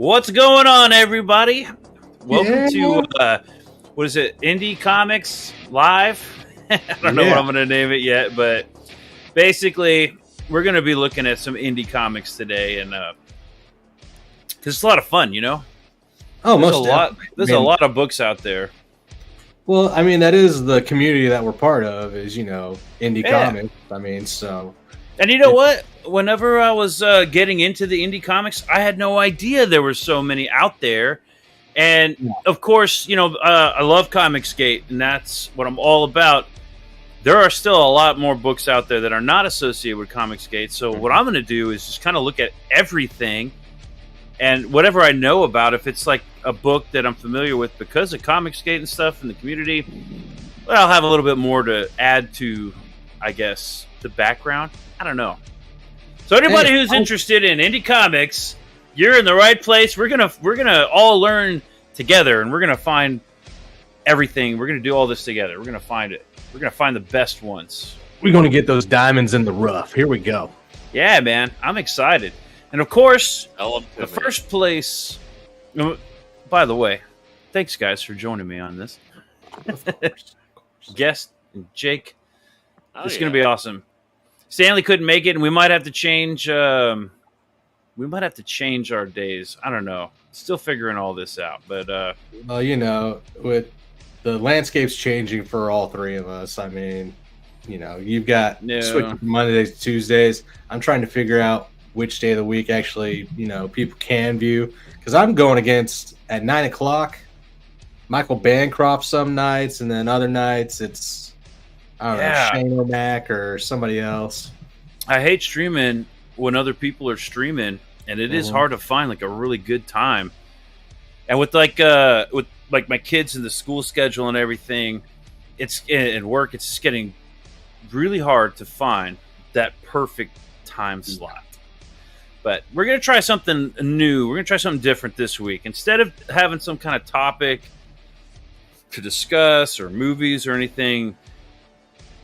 What's going on, everybody? Welcome to what is it? Indie Comics Live? I don't know what I'm going to name it yet, but basically, we're going to be looking at some indie comics today, and because it's a lot of fun, you know. Oh, There's a lot of books out there. Well, I mean, that is the community that we're part of. Is indie comics. I mean, so. And you know what? Whenever I was getting into the indie comics, I had no idea there were so many out there. And, of course, I love Comicsgate, and that's what I'm all about. There are still a lot more books out there that are not associated with Comicsgate. So what I'm going to do is just kind of look at everything and whatever I know about, if it's like a book that I'm familiar with because of Comicsgate and stuff in the community, well, I'll have a little bit more to add to, I guess, the background. I don't know. So anybody who's interested in indie comics, you're in the right place. We're gonna all learn together, and we're gonna find everything. We're gonna do all this together. We're gonna find it. We're gonna find the best ones. We're gonna get those diamonds in the rough. Here we go. Yeah, man, I'm excited. And of course, the first place. By the way, thanks guys for joining me on this. Of course. Guest Jake. It's gonna be awesome. Stanley couldn't make it, and we might have to change. We might have to change our days. I don't know. Still figuring all this out, but well, with the landscape's changing for all three of us. I mean, you've got switching from Mondays to Tuesdays. I'm trying to figure out which day of the week actually, people can view, because I'm going against at 9:00 Michael Bancroft some nights, and then other nights it's. I don't know, Shane O'Mac or somebody else. I hate streaming when other people are streaming, and it is hard to find like a really good time. And with my kids and the school schedule and everything, and work, it's just getting really hard to find that perfect time slot. But we're gonna try something new. We're gonna try something different this week. Instead of having some kind of topic to discuss or movies or anything,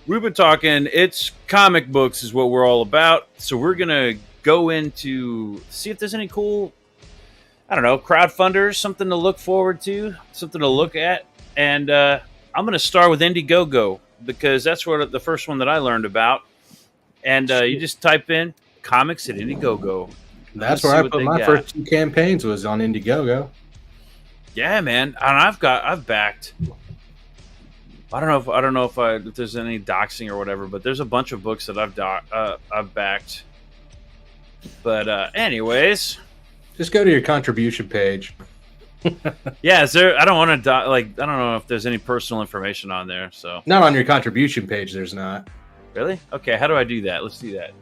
we've been talking, it's comic books is what we're all about. So we're going to go into, see if there's any cool, I don't know, crowdfunders, something to look forward to, something to look at. And I'm going to start with Indiegogo, because that's what the first one that I learned about. And you just type in comics at Indiegogo. That's where I put my first 2 campaigns, was on Indiegogo. Yeah, man. And I've backed... I don't know if there's any doxing or whatever, but there's a bunch of books that I've backed. But anyways, just go to your contribution page. Yeah, is there? I don't want to I don't know if there's any personal information on there. So not on your contribution page. There's not. Really? Okay. How do I do that? Let's do that.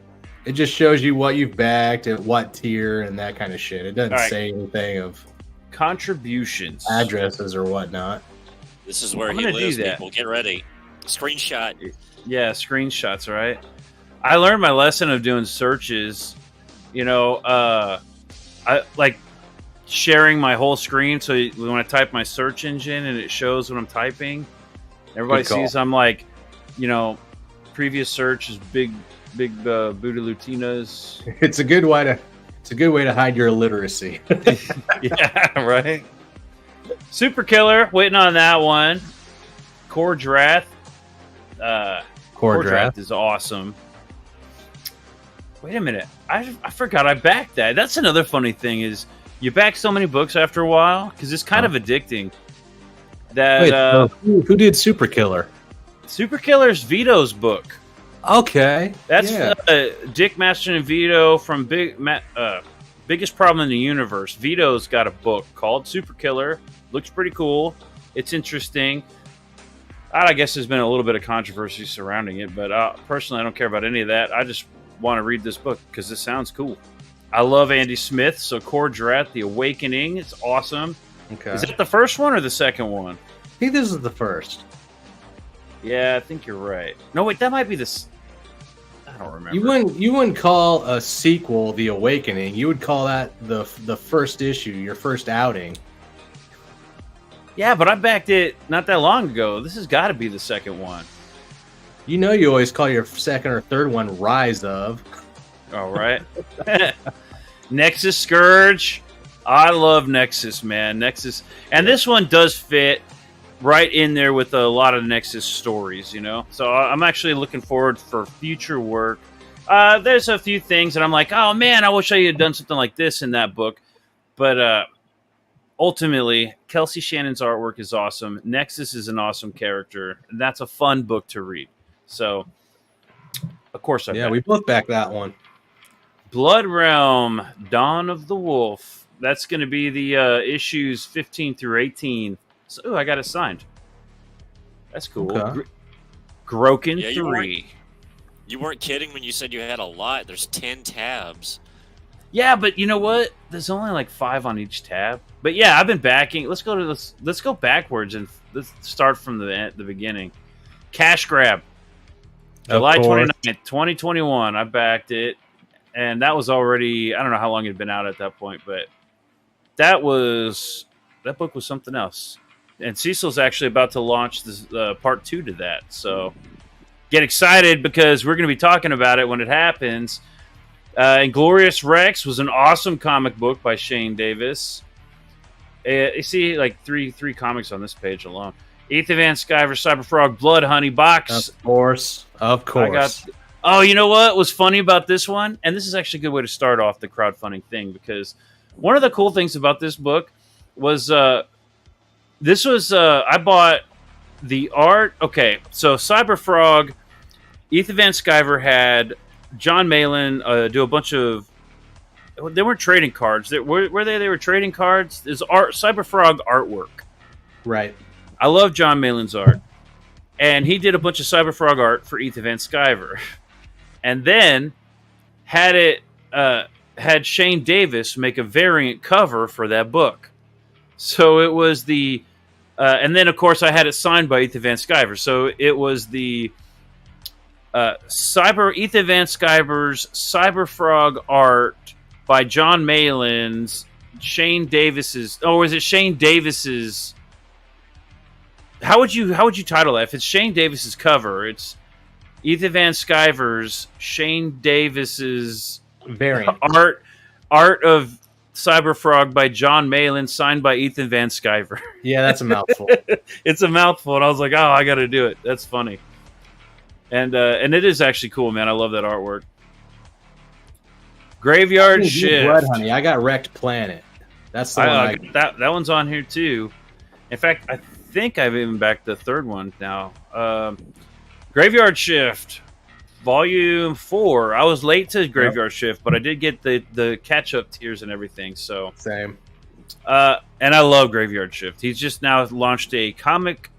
It just shows you what you've backed at what tier and that kind of shit. It doesn't say anything of contributions, addresses, or whatnot. This is where he lives, people. Get ready. Screenshot. Yeah, screenshots, right? I learned my lesson of doing searches. I like sharing my whole screen, so when I type my search engine and it shows what I'm typing, everybody sees I'm like, previous search is big booty Latinas. It's a good way to hide your illiteracy. Yeah, right. Super Killer, waiting on that one. Core Draft. Core Draft is awesome. Wait a minute. I forgot I backed that. That's another funny thing is you back so many books after a while because it's kind of addicting. That who did Super Killer? Super Killer's Vito's book. Okay. That's Dick Masterson and Vito from Biggest Problem in the Universe. Vito's got a book called Super Killer. Looks pretty cool. It's interesting. I guess there's been a little bit of controversy surrounding it, but personally, I don't care about any of that. I just want to read this book because it sounds cool. I love Andy Smith, so Core Draft, The Awakening. It's awesome. Okay. Is it the first one or the second one? I think this is the first. Yeah, I think you're right. No, wait, that might be this. I don't remember. You wouldn't call a sequel The Awakening. You would call that the first issue, your first outing. Yeah, but I backed it not that long ago. This has got to be the second one. You always call your second or third one Rise of. All right. Nexus Scourge. I love Nexus, man. Nexus, and this one does fit right in there with a lot of Nexus stories, you know. So I'm actually looking forward for future work. There's a few things, and I'm like, oh man, I wish I had done something like this in that book. But ultimately, Kelsey Shannon's artwork is awesome. Nexus is an awesome character, and that's a fun book to read. So, of course, we both back that one. Blood Realm, Dawn of the Wolf. That's going to be the issues 15 through 18. So, I got it signed. That's cool. Okay. Groken 3. You weren't kidding when you said you had a lot. There's 10 tabs. Yeah, but you know what? There's only like 5 on each tab. But yeah, I've been backing. Let's go backwards and let's start from the beginning. Cash Grab. July 29th, 2021. I backed it. And that was already, I don't know how long it had been out at that point, but that book was something else. And Cecil's actually about to launch this part 2 to that. So get excited because we're going to be talking about it when it happens. Inglorious Rex was an awesome comic book by Shane Davis. You see like three comics on this page alone. Ethan Van Sciver, Cyberfrog, Blood Honey box. Of course. Oh, you know what was funny about this one? And this is actually a good way to start off the crowdfunding thing because one of the cool things about this book was I bought the art. Okay, so Cyberfrog, Ethan Van Sciver had John Malin do a bunch of. They weren't trading cards. They were trading cards. There's art, Cyberfrog artwork. Right. I love John Malin's art, and he did a bunch of Cyberfrog art for Ethan Van Sciver. And then had Shane Davis make a variant cover for that book. So it was the, and then of course I had it signed by Ethan Van Sciver. So it was the Ethan Van Sciver's Cyberfrog art by John Malin's, Shane Davis's. Oh, is it Shane Davis's? How would you title that? If it's Shane Davis's cover, it's Ethan Van Sciver's, Shane Davis's variant art of Cyberfrog by John Malin, signed by Ethan Van Sciver. Yeah, that's a mouthful. It's a mouthful, and I was like, oh, I got to do it. That's funny. And it is actually cool, man. I love that artwork. Graveyard Shift. Blood Honey. I got Wrecked Planet. That's the one. That one's on here too. In fact, I think I've even backed the third one now. Graveyard Shift, Volume 4. I was late to Graveyard Shift, but I did get the catch-up tiers and everything. So same. And I love Graveyard Shift. He's just now launched a comic.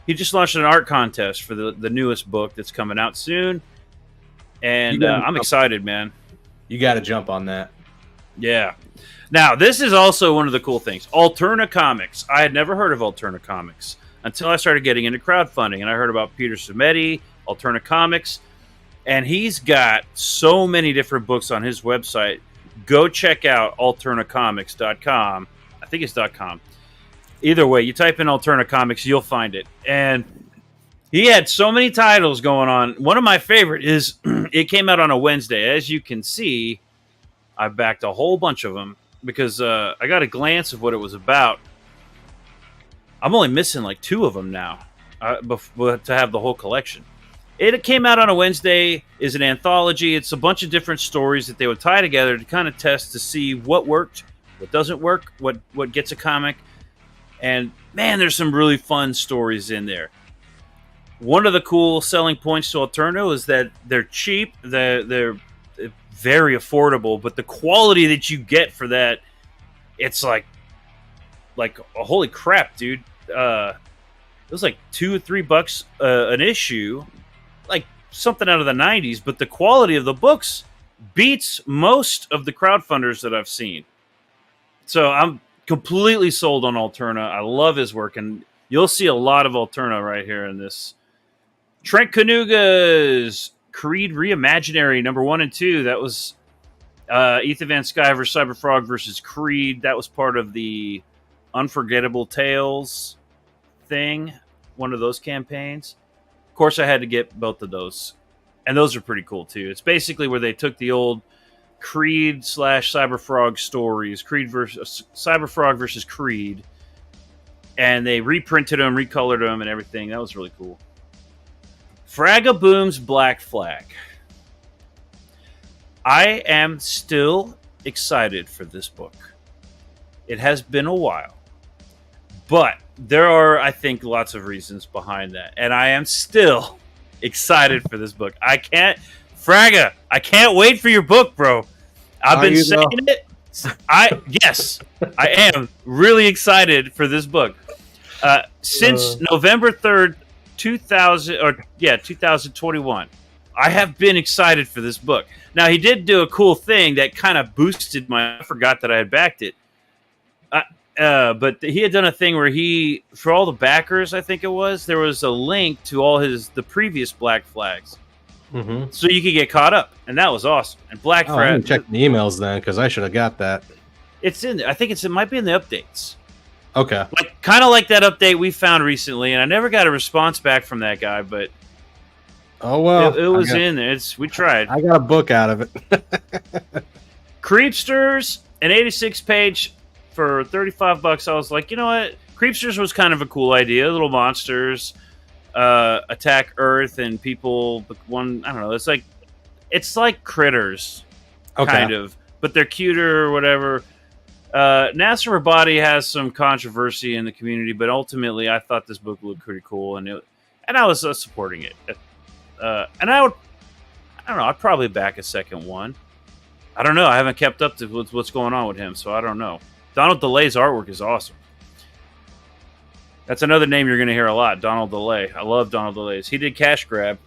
He just launched an art contest for the newest book that's coming out soon, and I'm excited, man. You got to jump on that. Yeah. Now, this is also one of the cool things. Alterna Comics. I had never heard of Alterna Comics until I started getting into crowdfunding, and I heard about Peter Simeti, Alterna Comics, and he's got so many different books on his website. Go check out alternacomics.com. I think it's .com. Either way, you type in Alterna Comics, you'll find it. And he had so many titles going on. One of my favorite is it came out on a Wednesday. As you can see, I backed a whole bunch of them because I got a glance of what it was about. I'm only missing like 2 of them now to have the whole collection. It came out on a Wednesday, is an anthology. It's a bunch of different stories that they would tie together to kind of test to see what worked, what doesn't work, what gets a comic. And man, there's some really fun stories in there. One of the cool selling points to Alterna is that they're cheap, they're very affordable, but the quality that you get for that, it's like holy crap, dude. It was like $2 or $3 an issue, like something out of the 90s, but the quality of the books beats most of the crowdfunders that I've seen. So I'm completely sold on Alterna. I love his work, and you'll see a lot of Alterna right here in this. Trent Kanuga's Creed Reimaginary number 1 and 2. That was Ethan Van Sciver, Cyberfrog versus Creed. That was part of the Unforgettable Tales thing, one of those campaigns. Of course, I had to get both of those, and those are pretty cool too. It's basically where they took the old Creed / Cyberfrog stories. Creed versus Cyberfrog versus Creed. And they reprinted them, recolored them, and everything. That was really cool. Fragaboom's Black Flag. I am still excited for this book. It has been a while. But there are, I think, lots of reasons behind that. And I am still excited for this book. Fraga, I can't wait for your book, bro. I've been saying it. Yes, I am really excited for this book. Since November 3rd, 2021, I have been excited for this book. Now, he did do a cool thing that kind of boosted I forgot that I had backed it. But he had done a thing where for all the backers, I think it was, there was a link to all the previous Black Flags. Mm-hmm. So you could get caught up. And that was awesome. And Black Flag. I'm check the emails then, because I should have got that. It's in there. I think it might be in the updates. Okay. Kind of like that update we found recently, and I never got a response back from that guy, but oh well, it was in there. We tried. I got a book out of it. Creepsters, an 86-page for $35. I was like, you know what? Creepsters was kind of a cool idea. Little monsters attack Earth, and people. I don't know. It's like Critters, kind of, but they're cuter or whatever. Nasser Rabadi has some controversy in the community, but ultimately, I thought this book looked pretty cool, and I was supporting it. And I don't know. I'd probably back a second one. I don't know. I haven't kept up to what's going on with him, so I don't know. Donald DeLay's artwork is awesome. That's another name you're going to hear a lot, Donald DeLay. I love Donald DeLay's. He did Cash Grab.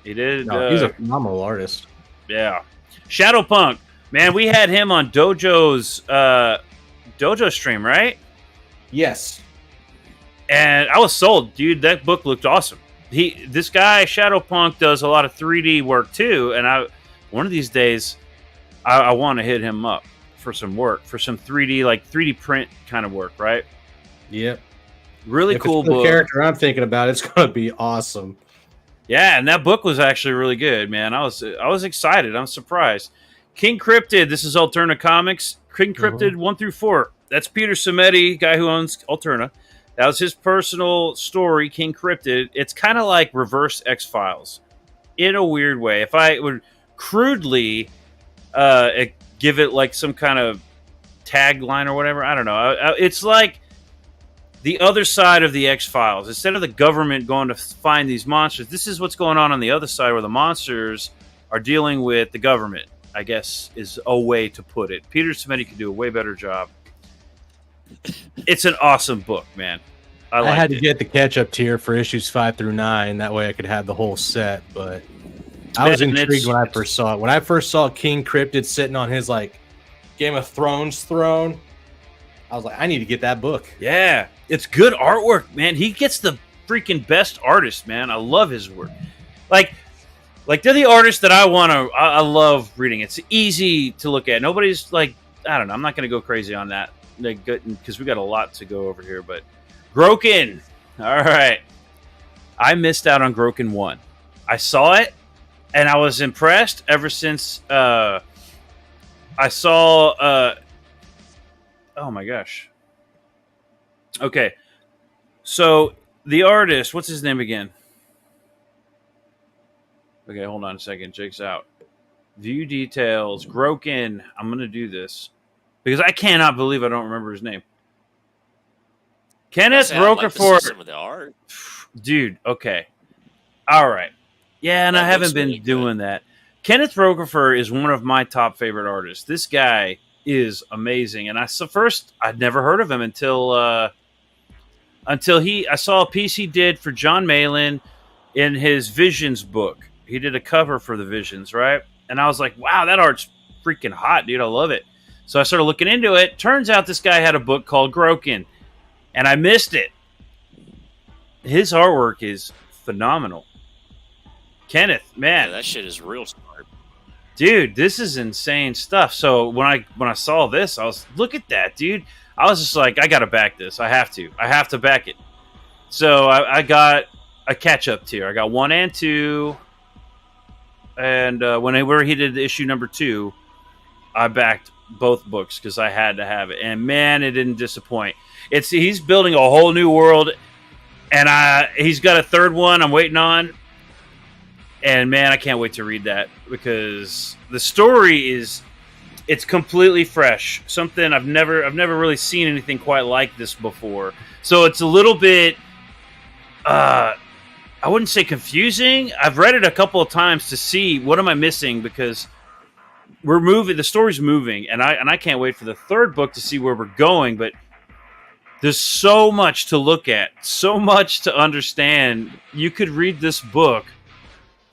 He did. He's a phenomenal artist. Yeah. Shadowpunk. Man, we had him on Dojo's Dojo stream, right? Yes. And I was sold, dude. That book looked awesome. This guy Shadowpunk does a lot of 3D work too, and one of these days I want to hit him up for some work, for some 3D print kind of work, right? Yep. Really cool book. The character I'm thinking about, it's going to be awesome. Yeah, and that book was actually really good, man. I was excited. I'm surprised. King Cryptid, this is Alterna Comics. King Cryptid 1 through 4. That's Peter Simeti, guy who owns Alterna. That was his personal story, King Cryptid. It's kind of like reverse X-Files in a weird way. If I would crudely give it like some kind of tagline or whatever, I don't know. It's like the other side of the X-Files. Instead of the government going to find these monsters, this is what's going on the other side, where the monsters are dealing with the government, I guess, is a way to put it. Peter Simeti could do a way better job. It's an awesome book, man. I had to get the catch-up tier for issues 5 through 9. That way I could have the whole set, but I was intrigued when I first saw it. When I first saw King Cryptid sitting on his, Game of Thrones throne, I was like, I need to get that book. Yeah, it's good artwork, man. He gets the freaking best artist, man. I love his work. Like they're the artists that I love reading. It's easy to look at. Nobody's I don't know. I'm not going to go crazy on that because we got a lot to go over here. But Groken, all right. I missed out on Groken 1. I saw it, and I was impressed ever since I saw. Oh my gosh. Okay, so the artist, what's his name again? Okay, hold on a second. Jake's out. View details. Groken. I'm going to do this because I cannot believe I don't remember his name. Kenneth Rocafort. Dude, okay. All right. Yeah, and I haven't been doing that. Kenneth Rocafort is one of my top favorite artists. This guy is amazing. And I'd never heard of him until I saw a piece he did for John Malin in his Visions book. He did a cover for the Visions, right? And I was like, wow, that art's freaking hot, dude. I love it. So I started looking into it. Turns out this guy had a book called Groken, and I missed it. His artwork is phenomenal. Kenneth, man. Yeah, that shit is real smart. Dude, this is insane stuff. So when I saw this, I was, look at that, dude. I was just like, I got to back this. I have to back it. So I got a catch-up tier. I got 1 and 2. And whenever he did issue number 2, I backed both books because I had to have it, and man, it didn't disappoint. He's building a whole new world, and he's got a third one I'm waiting on, and man, I can't wait to read that because the story it's completely fresh. Something I've never really seen anything quite like this before. So it's a little bit, I wouldn't say confusing. I've read it a couple of times to see what am I missing because we're moving. The story's moving, and I can't wait for the third book to see where we're going. But there's so much to look at, so much to understand. You could read this book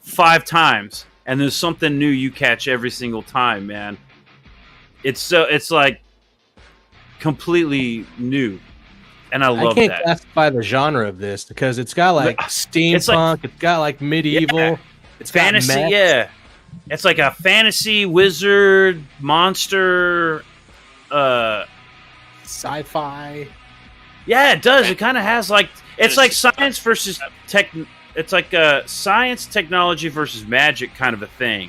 5 times, and there's something new you catch every single time, man. It's like completely new, and I love that. I can't classify the genre of this because it's got like steampunk, it's got like medieval, yeah. It's fantasy, yeah. It's like a fantasy wizard monster, sci-fi. Yeah, it does. It kind of has like it's like science versus tech. It's like science, technology versus magic kind of a thing,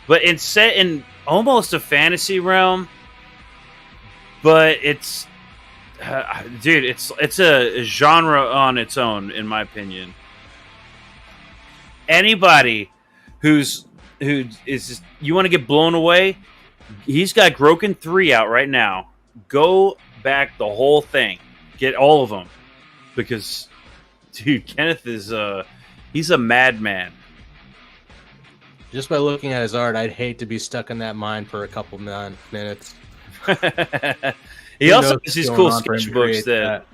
but it's set in almost a fantasy realm. But it's, dude, it's a genre on its own, in my opinion. Anybody who is just, you want to get blown away, he's got Groken 3 out right now. Go back the whole thing, get all of them, because, dude, Kenneth is he's a madman. Just by looking at his art, I'd hate to be stuck in that mine for a couple minutes. He also has these cool sketchbooks that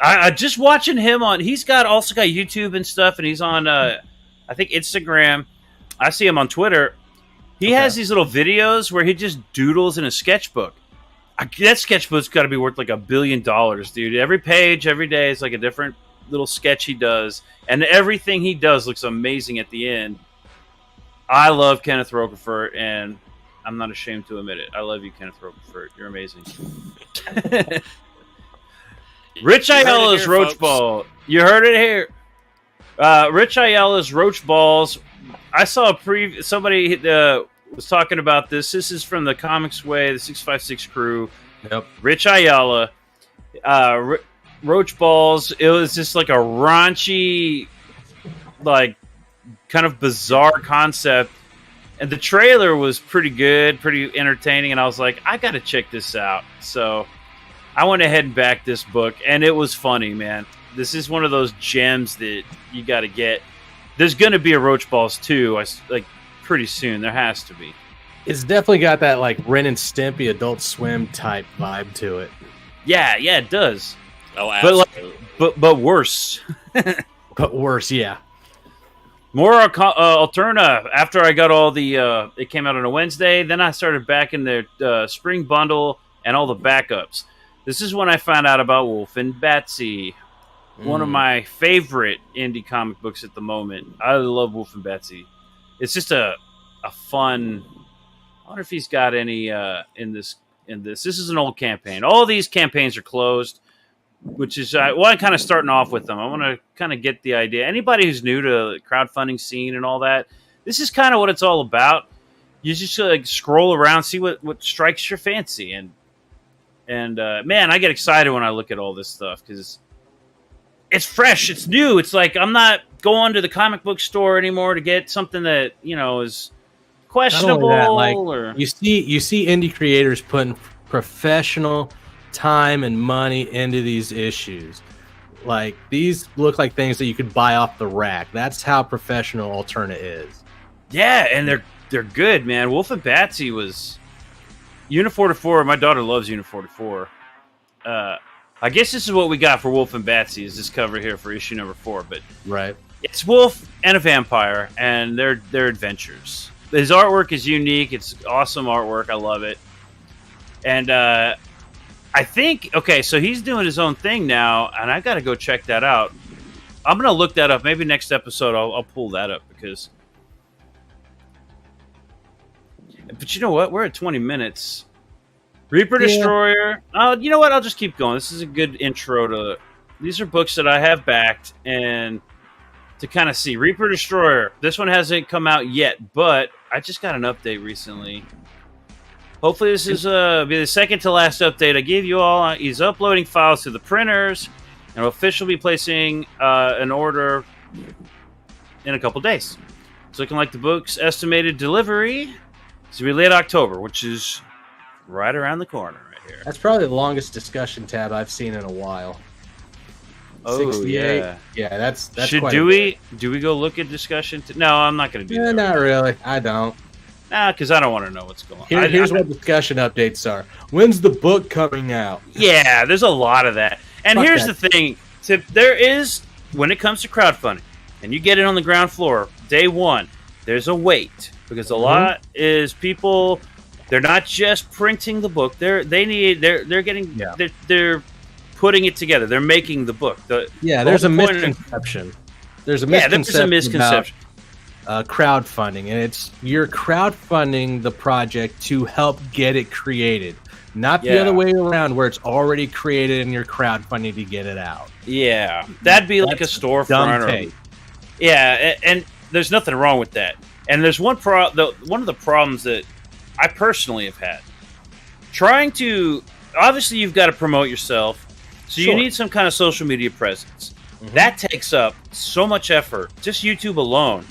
I just watching him on. He's also got YouTube and stuff, and he's on I think Instagram. I see him on Twitter. He has these little videos where he just doodles in a sketchbook. That sketchbook's got to be worth like $1 billion, dude. Every page, every day is like a different little sketch he does, and everything he does looks amazing at the end. I love Kenneth Roquefort, and I'm not ashamed to admit it. I love you, Kenneth Roquefort. You're amazing. Rich Ayala's Roach Ball. You heard it here. Rich Ayala's Roach Balls. I saw somebody was talking about this. This is from the Comics Way, the 656 crew. Yep. Rich Ayala. Roach Balls. It was just like a raunchy, like, kind of bizarre concept, and the trailer was pretty good, pretty entertaining, and I was like, I gotta check this out. So I went ahead and backed this book, and it was funny, man. This is one of those gems that you gotta get. There's gonna be a Roach Balls 2, like, pretty soon. There has to be. It's definitely got that like Ren and Stimpy Adult Swim type vibe to it. Yeah, it does. Oh, absolutely. But worse. But worse, yeah. More Alterna. After I got all the, it came out on a Wednesday. Then I started backing their spring bundle and all the backups. This is when I found out about Wolf and Batsy, one of my favorite indie comic books at the moment. I love Wolf and Batsy. It's just a fun. I wonder if he's got any in this. This is an old campaign. All these campaigns are closed. Which is I'm kind of starting off with them. I want to kind of get the idea. Anybody who's new to the crowdfunding scene and all that, this is kind of what it's all about. You just like scroll around, see what strikes your fancy, and man, I get excited when I look at all this stuff because it's fresh, it's new. It's like I'm not going to the comic book store anymore to get something that is questionable. That, like, you see indie creators putting professional time and money into these issues. Like, these look like things that you could buy off the rack. That's how professional Alterna is. Yeah, and they're good, man. Wolf and Batsy was Unit 44. My daughter loves Unit 44. I guess this is what we got for Wolf and Batsy, is this cover here for issue number 4. But right, it's Wolf and a vampire and their adventures. His artwork is unique. It's awesome artwork. I love it. And I think, okay, so he's doing his own thing now, and I got to go check that out. I'm going to look that up. Maybe next episode I'll pull that up because... But you know what? We're at 20 minutes. Reaper Destroyer. Oh, you know what? I'll just keep going. This is a good intro to... These are books that I have backed, and to kind of see. Reaper Destroyer. This one hasn't come out yet, but I just got an update recently. Hopefully this is be the second to last update I gave you all. He's uploading files to the printers, and will officially be placing an order in a couple days. It's looking like the book's estimated delivery is to be late October, which is right around the corner right here. That's probably the longest discussion tab I've seen in a while. Oh 68. yeah, yeah. That's do we go look at discussion? No, I'm not going to do that. Not really. I don't. Nah, because I don't want to know what's going on. Here's what discussion updates are. When's the book coming out? Yeah, there's a lot of that. And here's the thing: there is, when it comes to crowdfunding, and you get it on the ground floor day one, there's a wait because a lot is people. They're not just printing the book. They're putting it together. They're making the book. There's a misconception. There's a misconception about crowdfunding, and you're crowdfunding the project to help get it created, not the other way around where it's already created and you're crowdfunding to get it out. Yeah, that'd be like a storefront. And there's nothing wrong with that. And there's one of the problems that I personally have had. Obviously you've got to promote yourself. So you need some kind of social media presence. That takes up so much effort, just YouTube alone,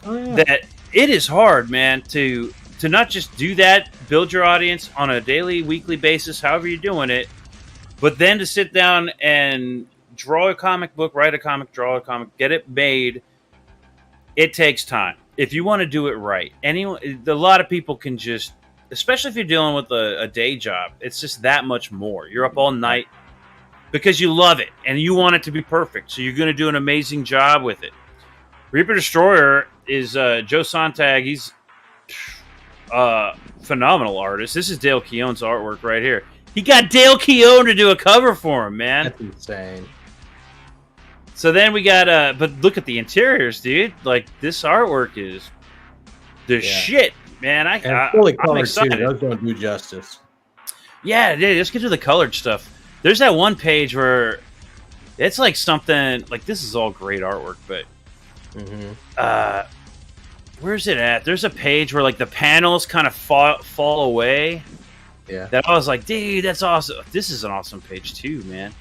that it is hard, man, to not just do that, build your audience on a daily, weekly basis, however you're doing it, but then to sit down and draw a comic book, write a comic, draw a comic, get it made. It takes time. If you want to do it right, a lot of people can just, especially if you're dealing with a day job, it's just that much more. You're up all night because you love it and you want it to be perfect. So you're going to do an amazing job with it. Reaper Destroyer is Joe Sontag. He's a phenomenal artist. This is Dale Keown's artwork right here. He got Dale Keown to do a cover for him, man. That's insane. So then we got, but look at the interiors, dude. Like, this artwork is the shit, man. And fully colored, I'm excited. too. Those don't do justice. Yeah, dude, let's get to the colored stuff. There's that one page where it's like something, like, this is all great artwork, but where's it at? There's a page where, like, the panels kind of fall away. Yeah. That I was like, dude, that's awesome. This is an awesome page, too, man.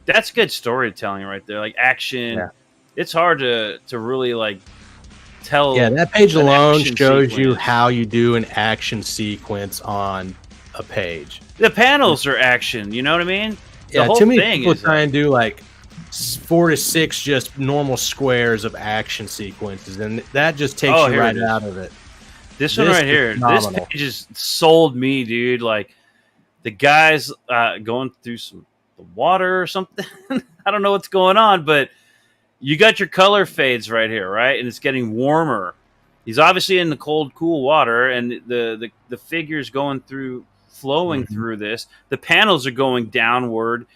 That's good storytelling right there. Like action. Yeah. It's hard to really like tell. Yeah, that page alone shows you how you do an action sequence on a page. The panels are action, you know what I mean? Yeah, too many people try and do like 4 to 6 just normal squares of action sequences, and that just takes you right out of it. This one right here, this page just sold me, dude. Like the guy's going through some water or something. I don't know what's going on, but you got your color fades right here, right? And it's getting warmer. He's obviously in the cold, cool water, and the figure's flowing through this. The panels are going downward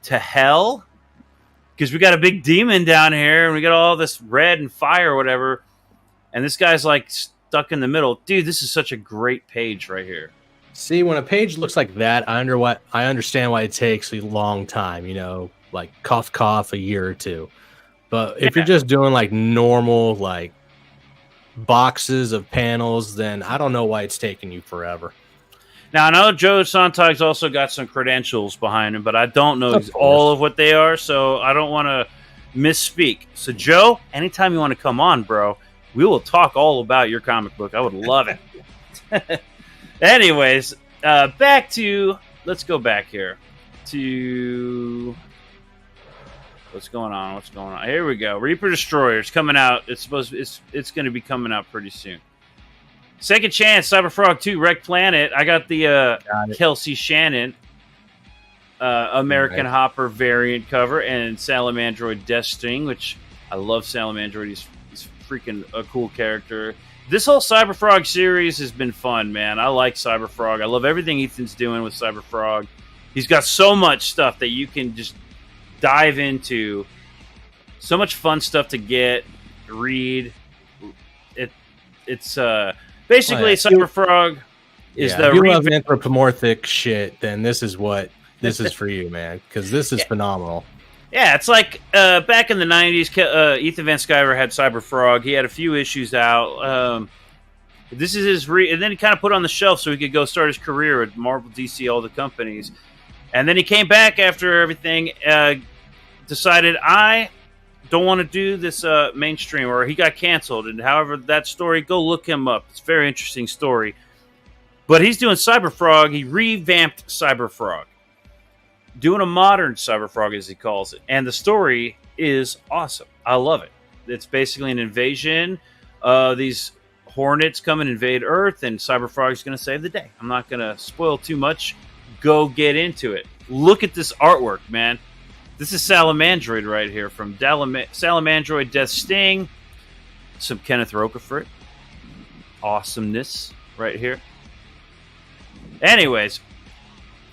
to hell because we got a big demon down here, and we got all this red and fire or whatever, and this guy's like stuck in the middle. Dude, this is such a great page right here. See, when a page looks like that, I understand why it takes a long time, like cough, a year or two. But if you're just doing like normal, like boxes of panels, then I don't know why it's taking you forever. Now, I know Joe Sontag's also got some credentials behind him, but I don't know all of what they are, so I don't want to misspeak. So, Joe, anytime you want to come on, bro, we will talk all about your comic book. I would love it. Anyways, let's go back here to what's going on. Here we go. Reaper Destroyer's coming out. It's going to be coming out pretty soon. Second Chance, Cyberfrog 2, Wreck Planet. I got the Kelsey Shannon American Hopper variant cover and Salamandroid Death Sting, which I love Salamandroid. He's freaking a cool character. This whole Cyberfrog series has been fun, man. I like Cyberfrog. I love everything Ethan's doing with Cyberfrog. He's got so much stuff that you can just dive into. So much fun stuff to read. It's basically Cyberfrog is the. If you love anthropomorphic shit, then this is for you, man. Because this is phenomenal. Yeah, it's like back in the 90s, Ethan Van Sciver had Cyberfrog. He had a few issues out. This is his and then he kind of put it on the shelf so he could go start his career at Marvel, DC, all the companies. And then he came back after everything, decided I don't want to do this mainstream, or he got canceled. And however that story, go look him up. It's a very interesting story. But he's doing Cyberfrog. He revamped Cyberfrog, doing a modern Cyberfrog, as he calls it. And the story is awesome. I love it. It's basically an invasion. These Hornets come and invade Earth, and Cyberfrog's going to save the day. I'm not going to spoil too much. Go get into it. Look at this artwork, man. This is Salamandroid right here from Salamandroid Death Sting. Some Kenneth Roquefort. Awesomeness right here. Anyways,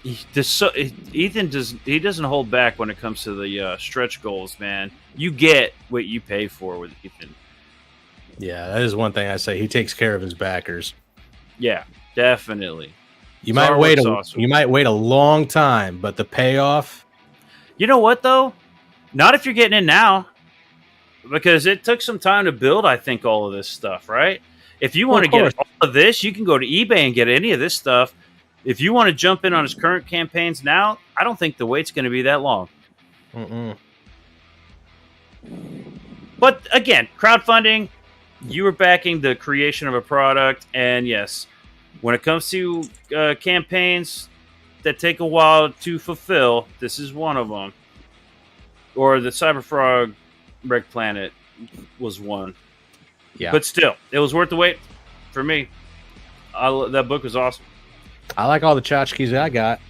Ethan doesn't hold back when it comes to the stretch goals, man. You get what you pay for with Ethan. Yeah, that is one thing I say. He takes care of his backers. Yeah, definitely. You might wait a long time, but the payoff. You know what though? Not if you're getting in now, because it took some time to build. I think all of this stuff, right? If you want to get all of this, you can go to eBay and get any of this stuff. If you want to jump in on his current campaigns now, I don't think the wait's going to be that long. But again, crowdfunding. You were backing the creation of a product, and yes, when it comes to campaigns that take a while to fulfill, this is one of them. Or the Cyberfrog Wreck Planet was one. Yeah, but still, it was worth the wait for me. That book was awesome. I like all the tchotchkes I got.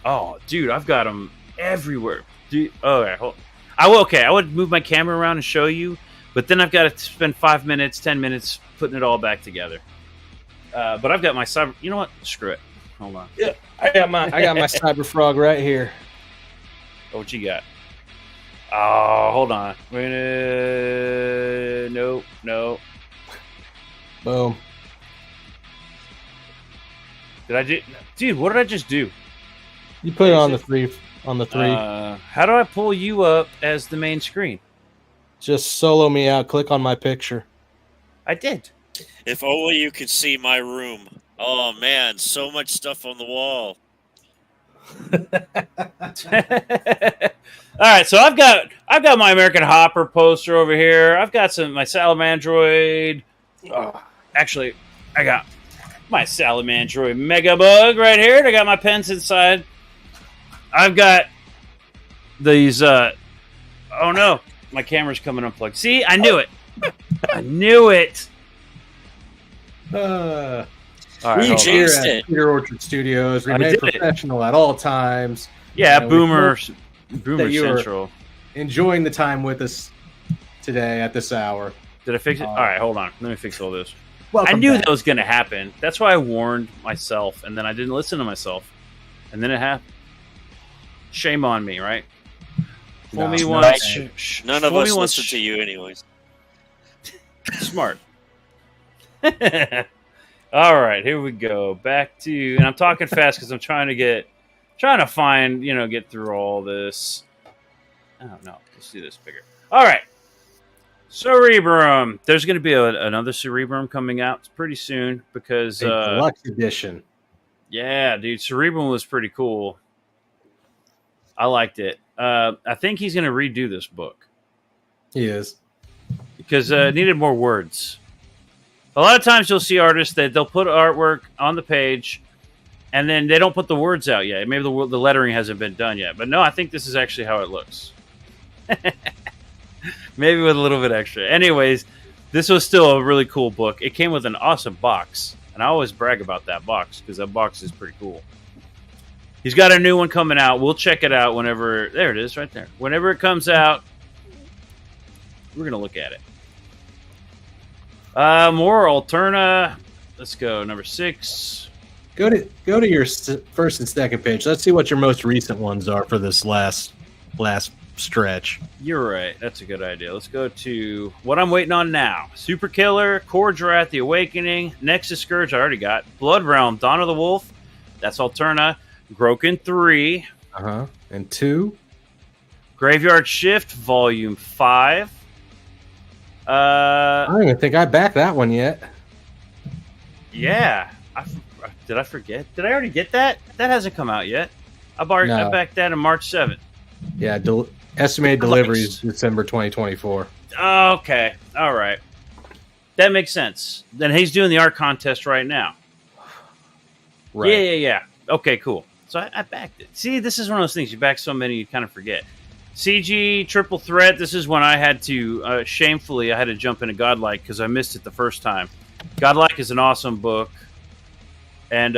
Oh, dude, I've got them everywhere. Dude, I would move my camera around and show you. But then I've got to spend 5 minutes, 10 minutes putting it all back together. But I've got my cyber. You know what? Screw it. Hold on. Yeah, I got my Cyberfrog right here. Oh, what you got? Oh, hold on. No. Boom. Did I do? Dude, what did I just do? You put it on the three. How do I pull you up as the main screen? Just solo me out. Click on my picture. I did. If only you could see my room. Oh man, so much stuff on the wall. All right, so I've got my American Hopper poster over here. I've got my Salamandroid. Actually, I got my Salamandroid Mega Bug right here. And I got my pens inside. I've got these. Oh no. My camera's coming unplugged. See, I knew it. I knew it. All right, we jinxed it. Peter Orchard Studios, remain professional at all times. Yeah, Boomer Central. Enjoying the time with us today at this hour. Did I fix it? All right, hold on. Let me fix all this. I knew that was going to happen. That's why I warned myself, and then I didn't listen to myself, and then it happened. Shame on me, right? Fool me once. None of us listen to you anyways. Smart. All right, here we go. Back to, and I'm talking fast because I'm trying to find, get through all this. Oh no, let's do this bigger. All right, Cerebrum. There's going to be another Cerebrum coming out pretty soon because deluxe edition. Yeah, dude, Cerebrum was pretty cool. I liked it. I think he's going to redo this book. He is. Because it needed more words. A lot of times you'll see artists that they'll put artwork on the page and then they don't put the words out yet. Maybe the lettering hasn't been done yet. But no, I think this is actually how it looks. Maybe with a little bit extra. Anyways, this was still a really cool book. It came with an awesome box. And I always brag about that box because that box is pretty cool. He's got a new one coming out. We'll check it out whenever... There it is, right there. Whenever it comes out, we're going to look at it. More Alterna. Let's go. Number 6. Go to your first and second page. Let's see what your most recent ones are for this last stretch. You're right. That's a good idea. Let's go to what I'm waiting on now. Super Killer, Kordrat, The Awakening, Nexus Scourge, I already got. Blood Realm, Dawn of the Wolf. That's Alterna. Groken 3. And 2. Graveyard Shift, Volume 5. I don't even think I backed that one yet. Yeah. Did I forget? Did I already get that? That hasn't come out yet. I backed that on March 7th. Yeah, estimated delivery is December 2024. Okay. All right. That makes sense. Then he's doing the art contest right now. Right. Yeah. Okay, cool. So I backed it. See, this is one of those things. You back so many, you kind of forget. CG Triple Threat. This is when I had to, shamefully, I had to jump into Godlike because I missed it the first time. Godlike is an awesome book. And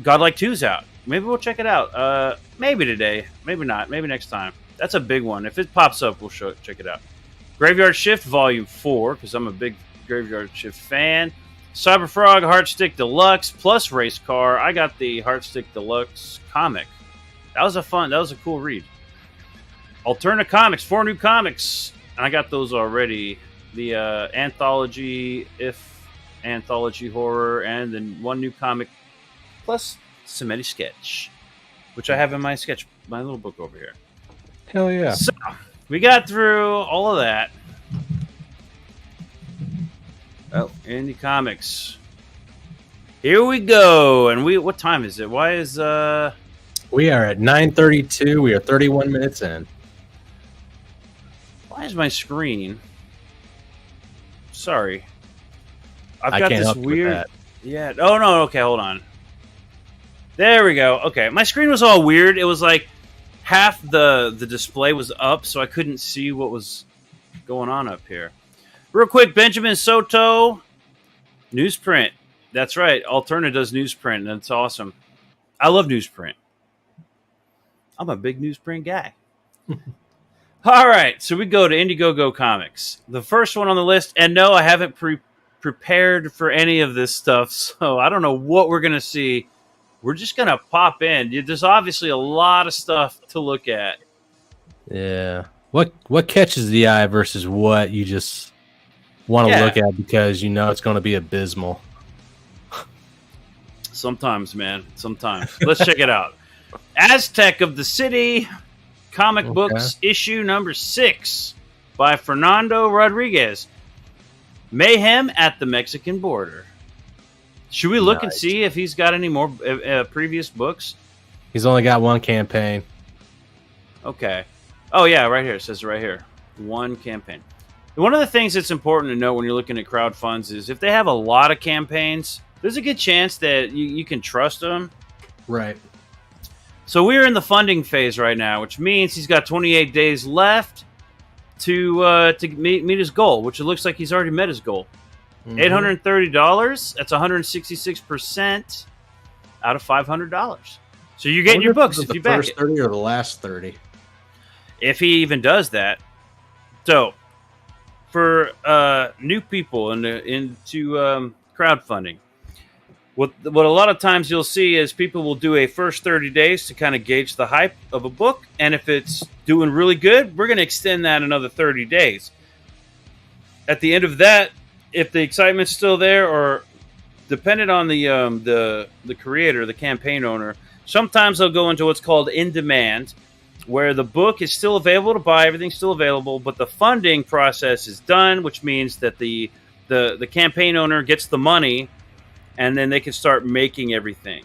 Godlike 2's out. Maybe we'll check it out. Maybe today. Maybe not. Maybe next time. That's a big one. If it pops up, we'll check it out. Graveyard Shift Volume 4, because I'm a big Graveyard Shift fan. Cyberfrog Heartstick Deluxe plus Race Car. I got the Heartstick Deluxe comic. That was a cool read. Alterna Comics, 4 new comics. And I got those already. The Anthology, Anthology Horror, and then 1 new comic plus Semetti Sketch, which I have in my little book over here. Hell yeah. So, we got through all of that. Oh, Indie Comics. Here we go. And what time is it? Why is we are at 9:32. We are 31 minutes in. Why is my screen? Sorry. I got can't this help you weird. with that. Yeah. Oh no. Okay, hold on. There we go. Okay, my screen was all weird. It was like half the display was up, so I couldn't see what was going on up here. Real quick, Benjamin Soto, newsprint. That's right. Alterna does newsprint, and that's awesome. I love newsprint. I'm a big newsprint guy. All right, so we go to Indiegogo Comics. The first one on the list, and no, I haven't prepared for any of this stuff, so I don't know what we're going to see. We're just going to pop in. There's obviously a lot of stuff to look at. Yeah. What catches the eye versus what you just want to look at because you know it's going to be abysmal? Sometimes, man. Sometimes. Let's check it out. Aztec of the City, Comic Books, issue number 6 by Fernando Rodriguez. Mayhem at the Mexican border. Should we look and see if he's got any more previous books? He's only got 1 campaign. Okay. Oh, yeah, right here. It says right here. 1 campaign. One of the things that's important to know when you're looking at crowdfunds is if they have a lot of campaigns, there's a good chance that you can trust them. Right. So we're in the funding phase right now, which means he's got 28 days left to meet his goal, which it looks like he's already met his goal. $830. That's 166% out of $500. So you're getting your books if you back it. The first 30 or the last 30? If he even does that. So for new people into crowdfunding, what a lot of times you'll see is people will do a first 30 days to kind of gauge the hype of a book, and if it's doing really good, we're going to extend that another 30 days. At the end of that, if the excitement's still there, or dependent on the creator, the campaign owner, sometimes they'll go into what's called in demand, where the book is still available to buy, everything's still available, but the funding process is done, which means that the campaign owner gets the money, and then they can start making everything.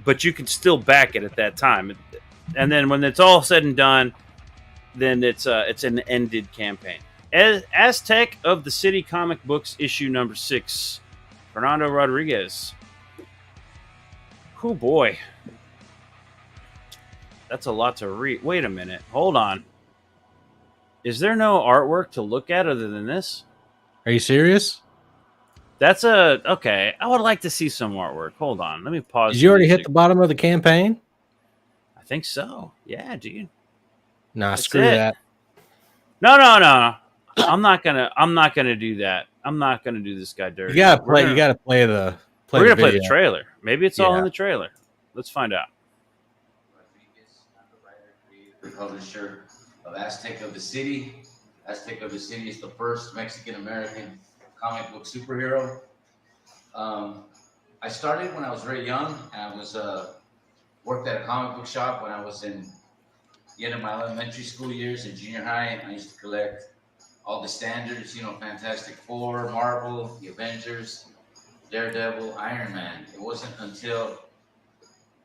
But you can still back it at that time. And then when it's all said and done, then it's an ended campaign. Aztec of the City Comic Books, issue number 6. Fernando Rodriguez. Oh boy. That's a lot to read. Wait a minute. Hold on. Is there no artwork to look at other than this? Are you serious? That's okay. I would like to see some artwork. Hold on. Let me pause. Did you already hit the bottom of the campaign? I think so. Yeah, dude. Nah, that's screw that. No. I'm not gonna do that. I'm not gonna do this guy dirty. You gotta play. You gotta play the. We're gonna play the trailer. Maybe it's all in the trailer. Let's find out. The publisher of Aztec of the City. Aztec of the City is the first Mexican-American comic book superhero. I started when I was very young, and I was worked at a comic book shop when I was in the end of my elementary school years in junior high. I used to collect all the standards, Fantastic Four, Marvel, the Avengers, Daredevil, Iron Man. It wasn't until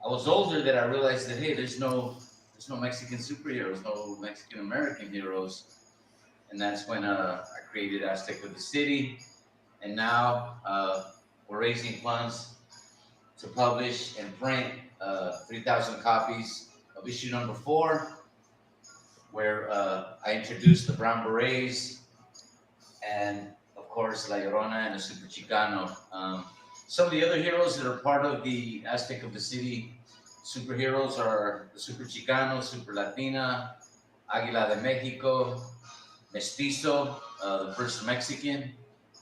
I was older that I realized that hey, there's no Mexican superheroes, no Mexican American heroes, and that's when I created Aztec of the City, and now we're raising funds to publish and print 3,000 copies of issue number 4, where I introduced the Brown Berets and, of course, La Llorona and the Super Chicano. Some of the other heroes that are part of the Aztec of the City superheroes are the Super Chicano, Super Latina, Águila de Mexico, Mestizo, the first Mexican,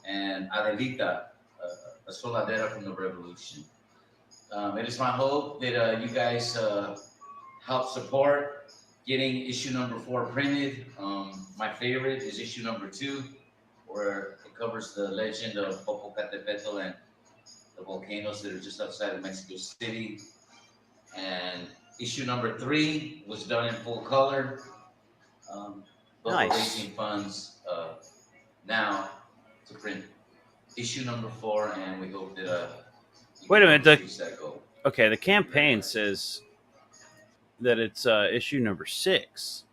and Adelita, a soldadera from the Revolution. It is my hope that you guys help support getting issue number 4 printed. My favorite is issue number 2, where it covers the legend of Popocatépetl and the volcanoes that are just outside of Mexico City. And issue number 3 was done in full color. But we're raising funds now to print issue number 4, and we hope that wait a minute. Okay, the campaign says that it's issue number 6.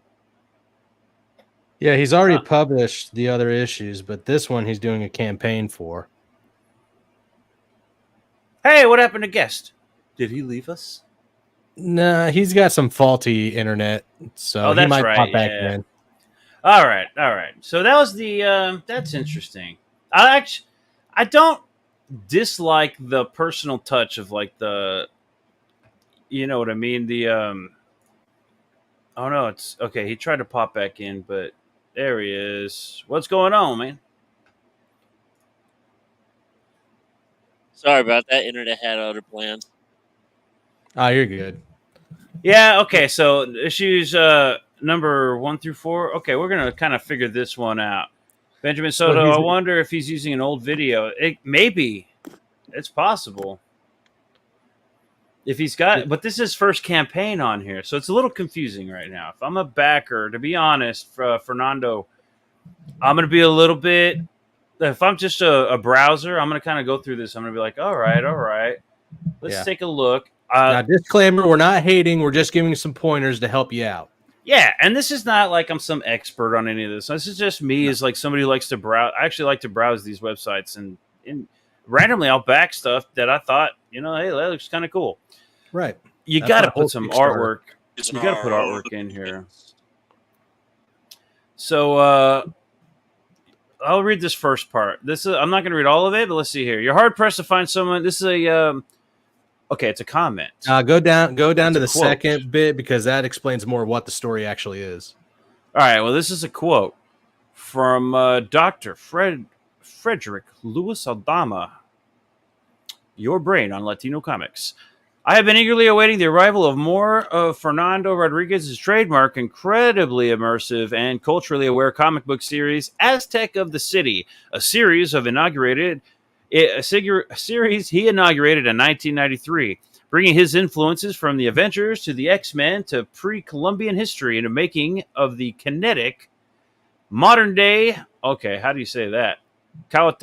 Yeah, he's already published the other issues, but this one he's doing a campaign for. Hey, what happened to Guest? Did he leave us? Nah, he's got some faulty internet, so he might pop back in. All right. So that was the. That's interesting. I don't dislike the personal touch of like the. You know what I mean? The. Oh no, it's okay. He tried to pop back in, but there he is. What's going on, man? Sorry about that. Internet had other plans. Oh, you're good. Yeah. Okay. So issues number 1 through 4. Okay, we're gonna kind of figure this one out. Benjamin Soto. I wonder if he's using an old video. Maybe it's possible. If he's got, but this is his first campaign on here, so it's a little confusing right now. If I'm a backer, to be honest, Fernando, I'm gonna be a little bit. If I'm just a browser, I'm gonna kind of go through this. I'm gonna be like, all right, let's take a look. Now, disclaimer: we're not hating. We're just giving you some pointers to help you out. Yeah, and this is not like I'm some expert on any of this. This is just me as like somebody who likes to browse. I actually like to browse these websites, and randomly I'll back stuff that I thought, hey, that looks kind of cool. Right. You got to put some artwork. You got to put artwork in here. So I'll read this first part. I'm not going to read all of it, but let's see here. You're hard pressed to find someone. This is a okay. It's a comment. Go down to the second bit because that explains more what the story actually is. All right. Well, this is a quote from Dr. Frederick Luis Aldama. Your brain on Latino comics. I have been eagerly awaiting the arrival of more of Fernando Rodriguez's trademark, incredibly immersive and culturally aware comic book series, Aztec of the City, a series he inaugurated in 1993, bringing his influences from the Avengers to the X-Men to pre-Columbian history into making of the kinetic modern-day. Okay, how do you say that? I'm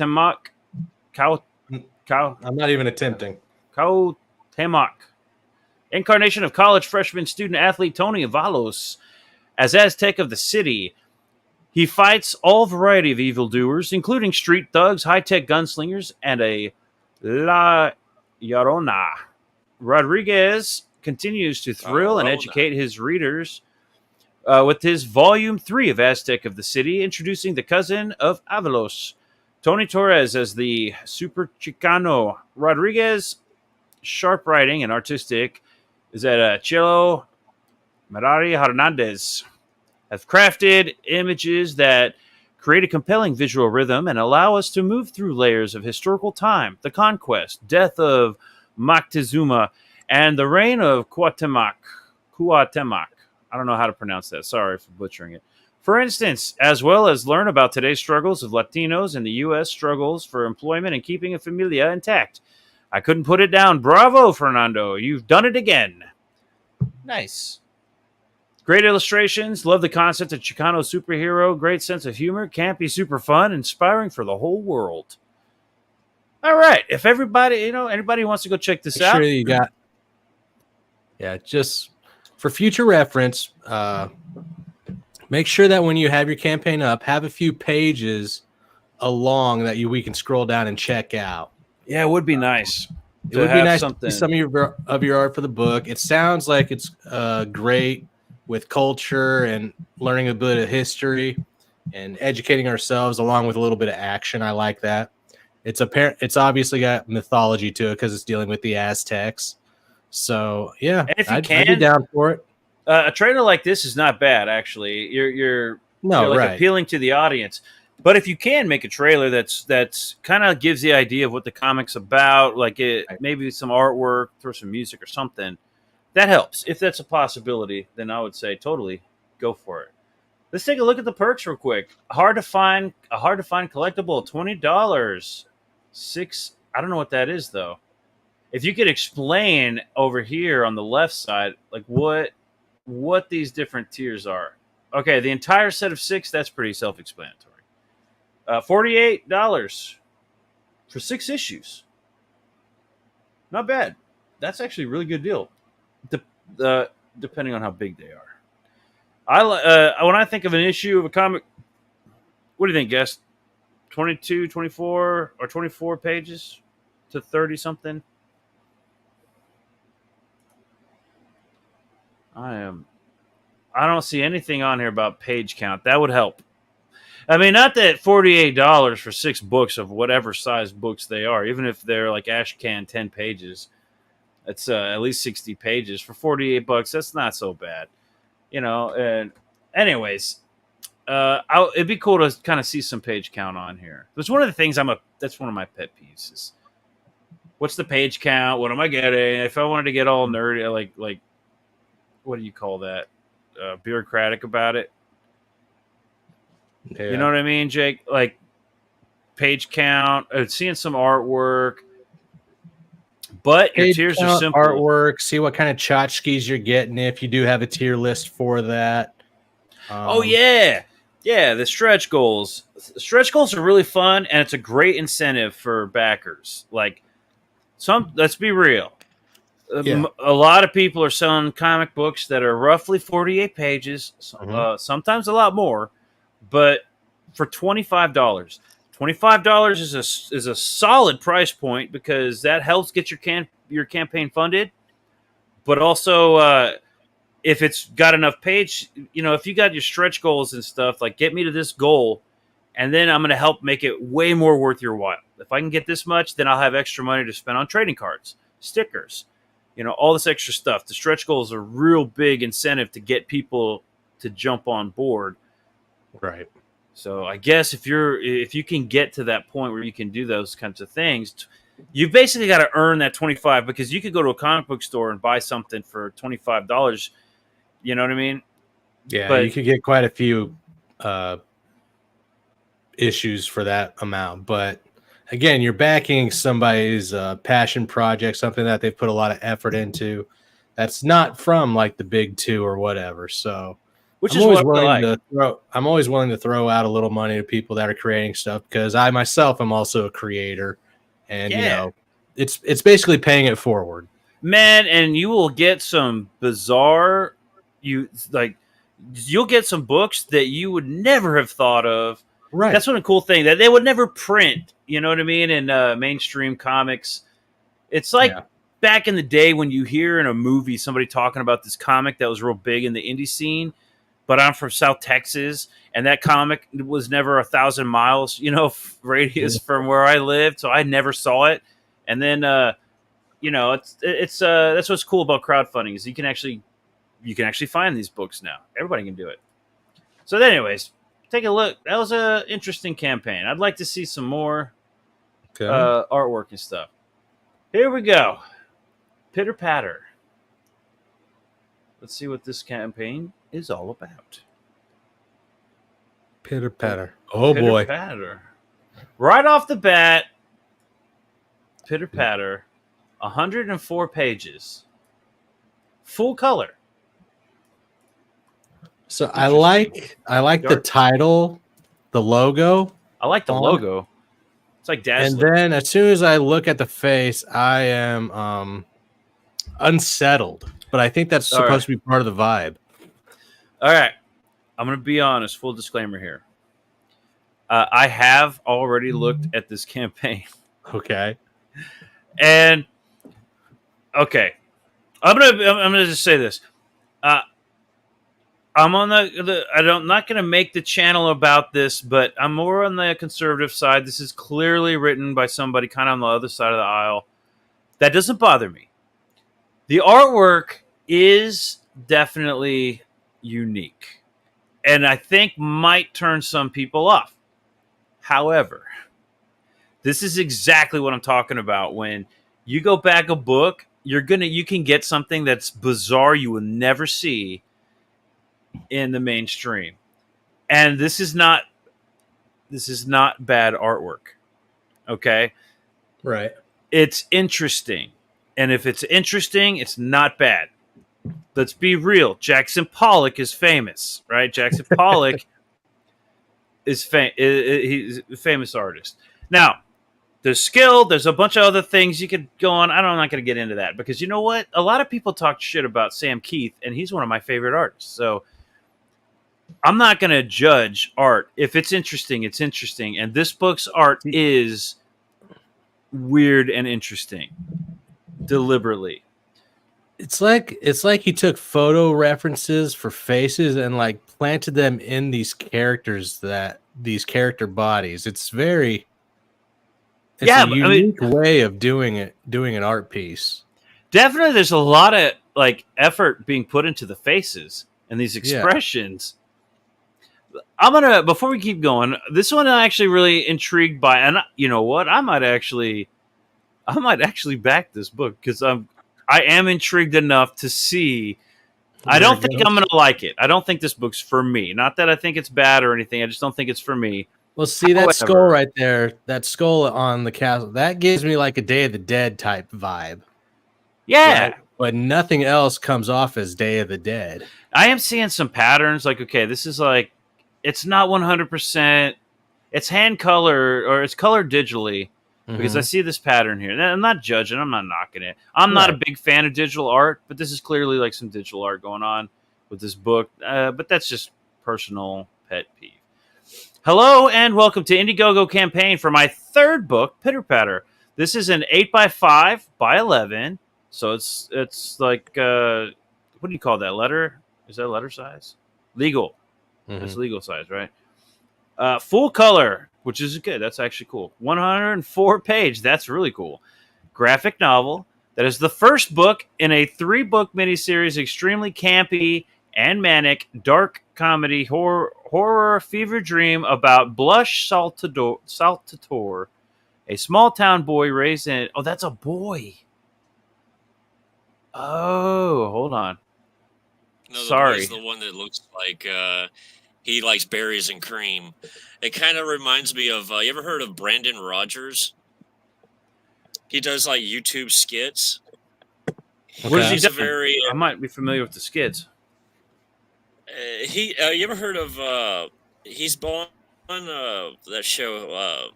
not even attempting. Temoc, incarnation of college freshman student athlete Tony Avalos as Aztec of the City. He fights all variety of evildoers, including street thugs, high-tech gunslingers, and a La Llorona. Rodriguez continues to thrill and educate his readers with his Volume 3 of Aztec of the City, introducing the cousin of Avalos, Tony Torres, as the Super Chicano. Rodriguez sharp writing and artistic is that Chelo Marari Hernandez have crafted images that create a compelling visual rhythm and allow us to move through layers of historical time, the conquest, death of Moctezuma, and the reign of Cuauhtemoc. I don't know how to pronounce that. Sorry for butchering it. For instance, as well as learn about today's struggles of Latinos and the U.S. struggles for employment and keeping a familia intact. I couldn't put it down. Bravo, Fernando. You've done it again. Nice. Great illustrations. Love the concept of Chicano superhero. Great sense of humor. Campy, super fun. Inspiring for the whole world. All right. If everybody, anybody wants to go check this out, sure you got. Yeah, just for future reference, make sure that when you have your campaign up, have a few pages along that we can scroll down and check out. Yeah, it would be nice. It would be nice to see some of your art for the book. It sounds like it's great with culture and learning a bit of history and educating ourselves along with a little bit of action. I like that. It's obviously got mythology to it because it's dealing with the Aztecs. So yeah, and if you I'd be down for it. A trailer like this is not bad, actually. You're appealing to the audience. But if you can make a trailer that's kind of gives the idea of what the comic's about, like maybe some artwork, throw some music or something, that helps. If that's a possibility, then I would say totally go for it. Let's take a look at the perks real quick. A hard to find collectible, $20. 6. I don't know what that is though. If you could explain over here on the left side, like what these different tiers are. Okay, the entire set of 6. That's pretty self-explanatory. $48 for 6 issues. Not bad. That's actually a really good deal. Depending on how big they are. When I think of an issue of a comic, what do you think, guest? 22, 24, or 24 pages to 30 something? I don't see anything on here about page count. That would help. I mean, not that $48 for 6 books of whatever size books they are, even if they're like Ashcan 10 pages, it's at least 60 pages for $48. That's not so bad, And anyways, it'd be cool to kind of see some page count on here. That's one of the things that's one of my pet peeves is what's the page count? What am I getting? If I wanted to get all nerdy, like what do you call that? Bureaucratic about it. Yeah. You know what I mean, Jake? Like page count, seeing some artwork, but your tiers are simple. Artwork, see what kind of tchotchkes you're getting if you do have a tier list for that. The stretch goals. Stretch goals are really fun, and it's a great incentive for backers. Like let's be real. Yeah. A lot of people are selling comic books that are roughly 48 pages, sometimes a lot more. But for $25, $25 is a solid price point because that helps get your campaign funded. But also, if it's got enough page, if you got your stretch goals and stuff, like get me to this goal, and then I'm going to help make it way more worth your while. If I can get this much, then I'll have extra money to spend on trading cards, stickers, all this extra stuff. The stretch goals are a real big incentive to get people to jump on board. Right. So I guess if you can get to that point where you can do those kinds of things, you basically got to earn that $25 because you could go to a comic book store and buy something for $25. You know what I mean? Yeah, but you could get quite a few issues for that amount. But again, you're backing somebody's passion project, something that they've put a lot of effort into. That's not from like the big 2 or whatever. So. I'm always willing to throw out a little money to people that are creating stuff because I myself am also a creator, and it's basically paying it forward, man. And you will get some bizarre, you'll get some books that you would never have thought of. Right, that's one cool thing that they would never print. You know what I mean? In mainstream comics, it's like back in the day when you hear in a movie somebody talking about this comic that was real big in the indie scene. But I'm from South Texas, and that comic was never 1,000 miles, radius from where I lived, so I never saw it. And then, it's that's what's cool about crowdfunding is you can actually find these books now. Everybody can do it. So, anyways, take a look. That was an interesting campaign. I'd like to see some more artwork and stuff. Here we go. Pitter patter. Let's see what this campaign is all about. Pitter patter. Oh boy. Patter. Right off the bat, pitter patter, 104 pages. Full color. So I like the title, the logo. I like the logo. It's like And Dazzler. then as soon as I look at the face, I am unsettled. But I think that's supposed to be part of the vibe. All right. I'm going to be honest. Full disclaimer here. I have already looked at this campaign. Okay. And okay. I'm gonna just say this. I'm on I'm not going to make the channel about this, but I'm more on the conservative side. This is clearly written by somebody kind of on the other side of the aisle. That doesn't bother me. The artwork is definitely unique, and I think might turn some people off. However, this is exactly what I'm talking about. When you go back a book, you can get something that's bizarre you will never see in the mainstream. And this is not bad artwork. Okay? Right. It's interesting. And if it's interesting, it's not bad. Let's be real. Jackson Pollock is famous, right? Jackson Pollock he's a famous artist. Now, there's skill. There's a bunch of other things you could go on. I'm not going to get into that because you know what? A lot of people talk shit about Sam Keith, and he's one of my favorite artists. So I'm not going to judge art. If it's interesting, it's interesting. And this book's art is weird and interesting, deliberately. It's like he took photo references for faces and like planted them in these character bodies. It's a unique way of doing an art piece. Definitely, there's a lot of like effort being put into the faces and these expressions. Yeah. Before we keep going, this one I'm actually really intrigued by, and you know what? I might actually back this book because I am intrigued enough to see. I don't think I'm going to like it. I don't think this book's for me. Not that I think it's bad or anything. I just don't think it's for me. Well, see that skull right there, that skull on the castle, that gives me like a Day of the Dead type vibe. Yeah. Right? But nothing else comes off as Day of the Dead. I am seeing some patterns. Like, okay, this is like, it's not 100%. It's hand colored or it's colored digitally. Because I see this pattern here. I'm not judging. I'm not knocking it. I'm not a big fan of digital art, but this is clearly like some digital art going on with this book. But that's just personal pet peeve. Hello and welcome to Indiegogo campaign for my third book, Pitter Patter. This is an 8x5 by 11. So it's like, what do you call that? Letter? Is that letter size? Legal. It's legal size, right? Full color, which is good. That's actually cool. 104 page. That's really cool. Graphic novel. That is the first book in a 3-book miniseries, extremely campy and manic, dark comedy, horror fever dream about Blush Saltatore, a small town boy raised in... Oh, that's a boy. Oh, hold on. No, Sorry. The one that looks like... he likes berries and cream. It kind of reminds me of, you ever heard of Brandon Rogers? He does like YouTube skits. What does he do? I might be familiar with the skits. You ever heard of, he's on that show,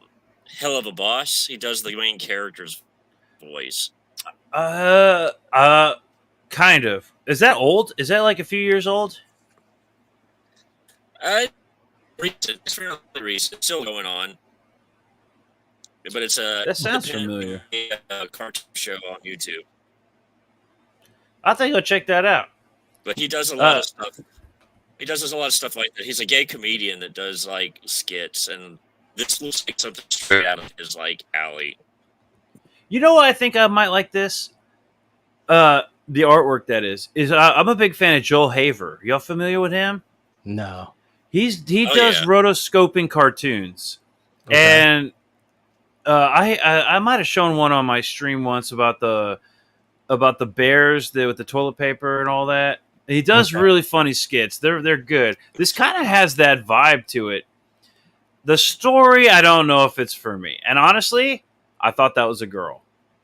Hell of a Boss? He does the main character's voice. Kind of. Is that old? Is that like a few years old? Recent. It's fairly recent. It's still going on. But it's a... That sounds familiar. Cartoon show on YouTube. I think I'll check that out. But he does a lot of stuff. He does a lot of stuff like that. He's a gay comedian that does, like, skits, and this looks like something straight out of his, like, alley. You know what I think I might like this? The artwork, that is I'm a big fan of Joel Haver. Y'all familiar with him? No. He does rotoscoping cartoons. Okay. And I might have shown one on my stream once about the bears with the toilet paper and all that. He does really funny skits. They're good. This kind of has that vibe to it. The story, I don't know if it's for me. And honestly, I thought that was a girl.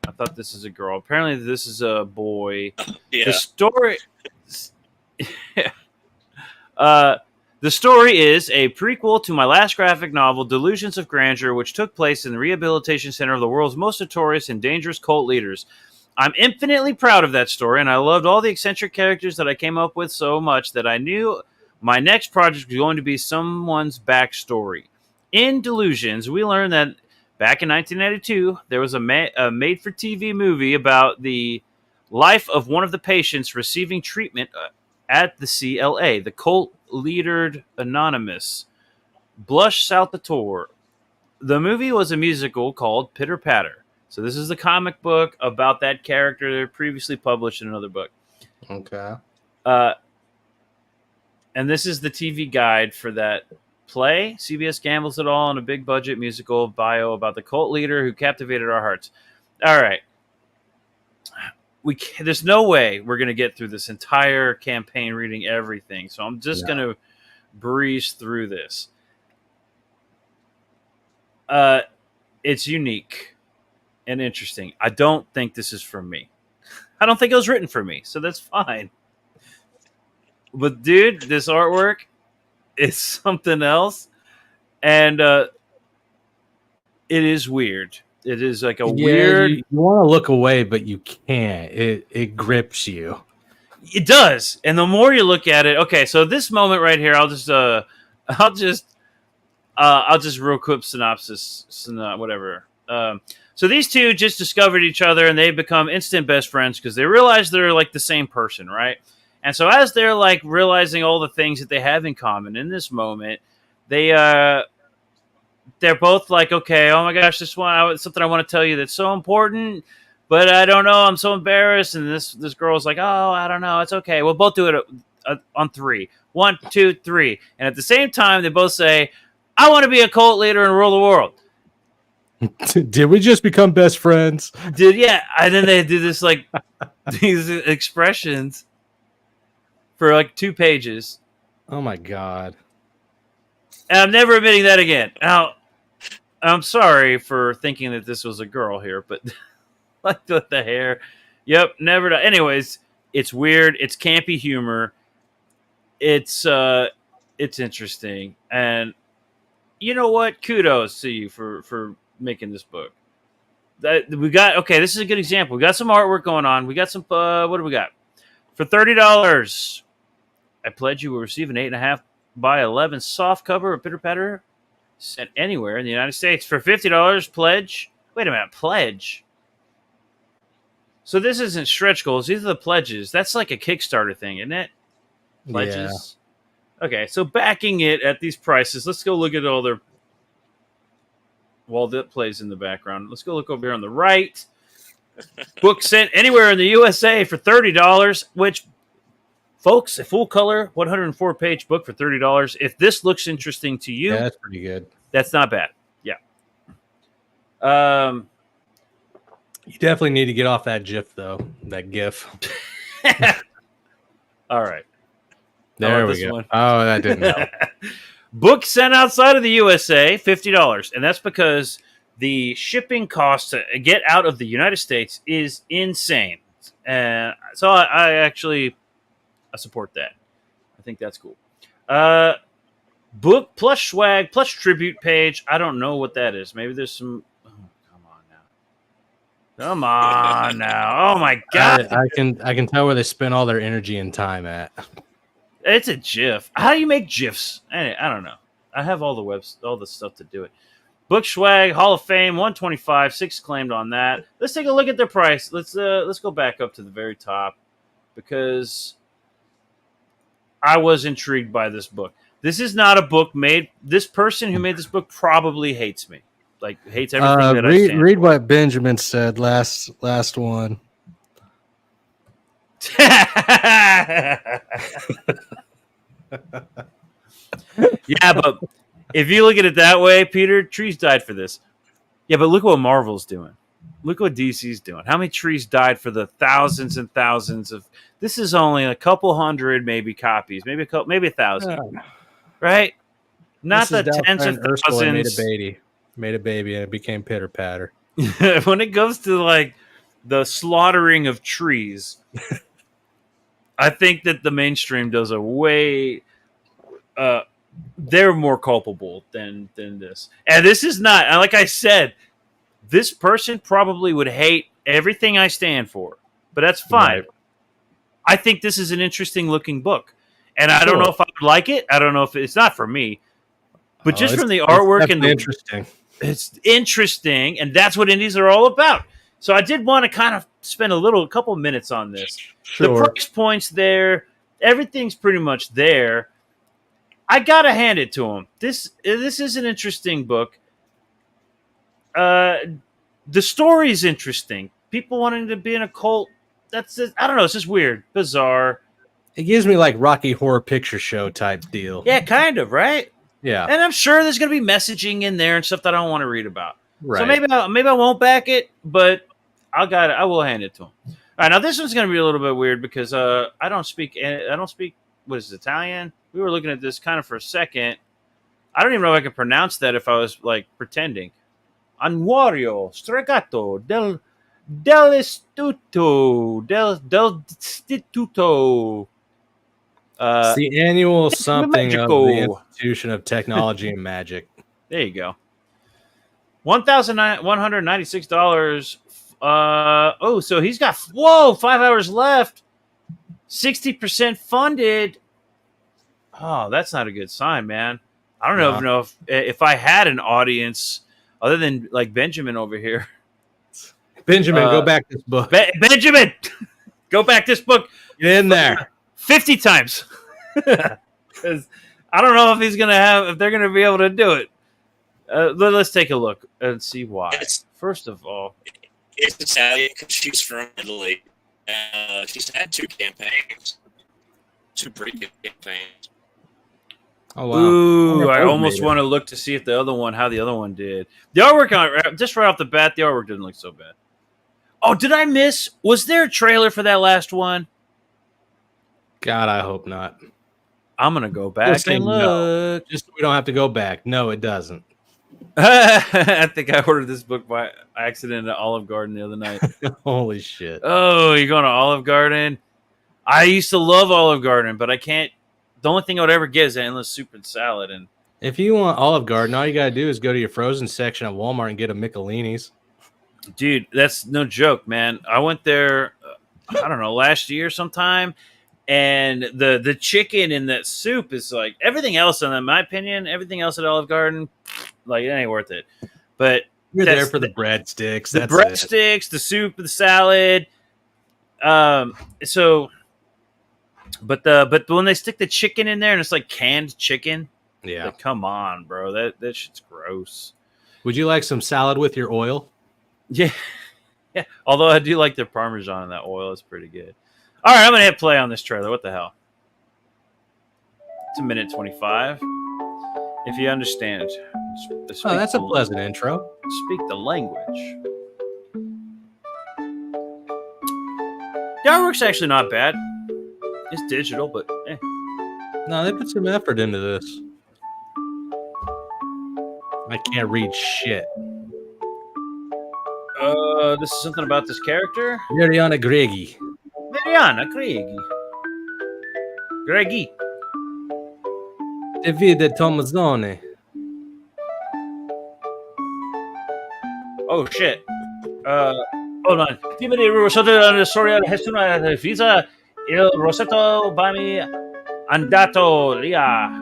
I thought this is a girl. Apparently, this is a boy. Yeah. The story. The The story is a prequel to my last graphic novel, Delusions of Grandeur, which took place in the rehabilitation center of the world's most notorious and dangerous cult leaders. I'm infinitely proud of that story, and I loved all the eccentric characters that I came up with so much that I knew my next project was going to be someone's backstory. In Delusions, we learned that back in 1992, there was a made-for-TV movie about the life of one of the patients receiving treatment at the CLA, the Cult Leadered Anonymous, Blush Salvatore. The movie was a musical called Pitter Patter. So this is the comic book about that character previously published in another book. Okay. And this is the TV guide for that play. CBS gambles it all on a big budget musical bio about the cult leader who captivated our hearts. All right. There's no way we're going to get through this entire campaign reading everything. So I'm just going to breeze through this. It's unique and interesting. I don't think this is for me. I don't think it was written for me, so that's fine. But dude, this artwork is something else, and it is weird. It is like a weird. You want to look away, but you can't. It grips you. It does, and the more you look at it, okay. So this moment right here, I'll just real quick synopsis, whatever. So these two just discovered each other, and they become instant best friends because they realize they're like the same person, right? And so as they're like realizing all the things that they have in common in this moment, they're both like, okay, oh my gosh, something I want to tell you that's so important, but I don't know, I'm so embarrassed. And this girl's like, oh, I don't know, it's okay. We'll both do it on 3. 1, 2, 3. And at the same time, they both say, I want to be a cult leader and rule the world. Did we just become best friends? Yeah. And then they do this like these expressions for like 2 pages. Oh my god. And I'm never admitting that again. Now, I'm sorry for thinking that this was a girl here, but like with the hair. Yep, never done. Anyways, it's weird. It's campy humor. It's interesting. And you know what? Kudos to you for making this book. This is a good example. We got some artwork going on. We got some what do we got? For $30, I pledge you will receive an 8.5 by 11 soft cover of Pitter Patter sent anywhere in the United States. For $50, pledge. Wait a minute, pledge. So this isn't stretch goals. These are the pledges. That's like a Kickstarter thing, isn't it? Pledges. Yeah. Okay, so backing it at these prices, let's go look at all their. While that plays in the background, let's go look over here on the right. Book sent anywhere in the USA for $30, which, folks, a full color 104-page book for $30. If this looks interesting to you, that's pretty good. That's not bad. Yeah. You definitely need to get off that GIF though. That GIF. All right. There we go. Oh, that didn't help. Book sent outside of the USA, $50. And that's because the shipping cost to get out of the United States is insane. And so I support that. I think that's cool. Book plus swag plus tribute page. I don't know what that is. Maybe there's some. Oh, come on now. Oh my god. I can tell where they spend all their energy and time at. It's a GIF. How do you make GIFs? I don't know. I have all the stuff to do it. Book swag, Hall of Fame, 125, 6 claimed on that. Let's take a look at their price. Let's go back up to the very top because I was intrigued by this book. This is not a book made. This person who made this book probably hates me. Like hates everything that I stand read for. what Benjamin said last one. Yeah, but if you look at it that way, Peter, trees died for this. Yeah, but look what Marvel's doing. Look what DC's doing. How many trees died for the thousands and thousands of? This is only a couple hundred, maybe copies, maybe 1,000, right? Not the tens of thousands. Made a baby, and it became Pitter Patter. When it goes to like the slaughtering of trees, I think that the mainstream does a way they're more culpable than this. And this is not, like I said, this person probably would hate everything I stand for, but that's fine. Right. I think this is an interesting looking book, and I don't know if I would like it. I don't know if it's not for me, but just from the artwork and the interesting, it's interesting, and that's what indies are all about. So I did want to kind of spend a couple minutes on this. Sure. The price point's there, everything's pretty much there. I gotta hand it to him. This is an interesting book. The story's interesting. People wanting to be in a cult. That's just, I don't know. It's just weird, bizarre. It gives me like Rocky Horror Picture Show type deal. Yeah, kind of, right? Yeah. And I'm sure there's going to be messaging in there and stuff that I don't want to read about. Right. So maybe I won't back it, but I will hand it to him. All right, now this one's going to be a little bit weird because I don't speak what is it, Italian? We were looking at this kind of for a second. I don't even know if I could pronounce that if I was like pretending. Annuario stregato dell'istituto it's the annual something of the Institution of Technology and Magic. There you go. $1,196. So he's got 5 hours left. 60% funded. Oh, that's not a good sign, man. I don't know if I had an audience other than like Benjamin over here. Benjamin, go back this book. Benjamin, go back this book. Get in there 50 times. Because I don't know if they're gonna be able to do it. Let's take a look and see why. First of all, it's Italian because she's from Italy. She's had 2 campaigns, 2 pretty good campaigns. Oh wow! Ooh, I almost want to look to see if how the other one did. The artwork, just right off the bat, the artwork didn't look so bad. Oh, did I miss? Was there a trailer for that last one? God, I hope not. I'm gonna go back and look. No. Just so we don't have to go back. No, it doesn't. I think I ordered this book by accident at Olive Garden the other night. Holy shit! Oh, you're going to Olive Garden? I used to love Olive Garden, but I can't. The only thing I would ever get is endless soup and salad. And if you want Olive Garden, all you gotta do is go to your frozen section at Walmart and get a Michelini's. Dude, that's no joke, man. I went there, I don't know, last year sometime, and the chicken in that soup is like everything else. In my opinion, everything else at Olive Garden, like it ain't worth it. But you're there for the breadsticks, the soup, the salad. But when they stick the chicken in there and it's like canned chicken, yeah, like, come on, bro, that shit's gross. Would you like some salad with your oil? Yeah. Although I do like the Parmesan in that oil; it's pretty good. All right, I'm gonna hit play on this trailer. What the hell? It's 1:25. If you understand, that's a pleasant intro. Speak the language. The artwork's actually not bad. It's digital, but no, they put some effort into this. I can't read shit. This is something about this character. Mariana Greggy. Greggy. Davide Tomazzoni. Oh shit. Hold on. Dimmi di Rosetto storia nessuna visa. Il Rosetto Bami andato Leah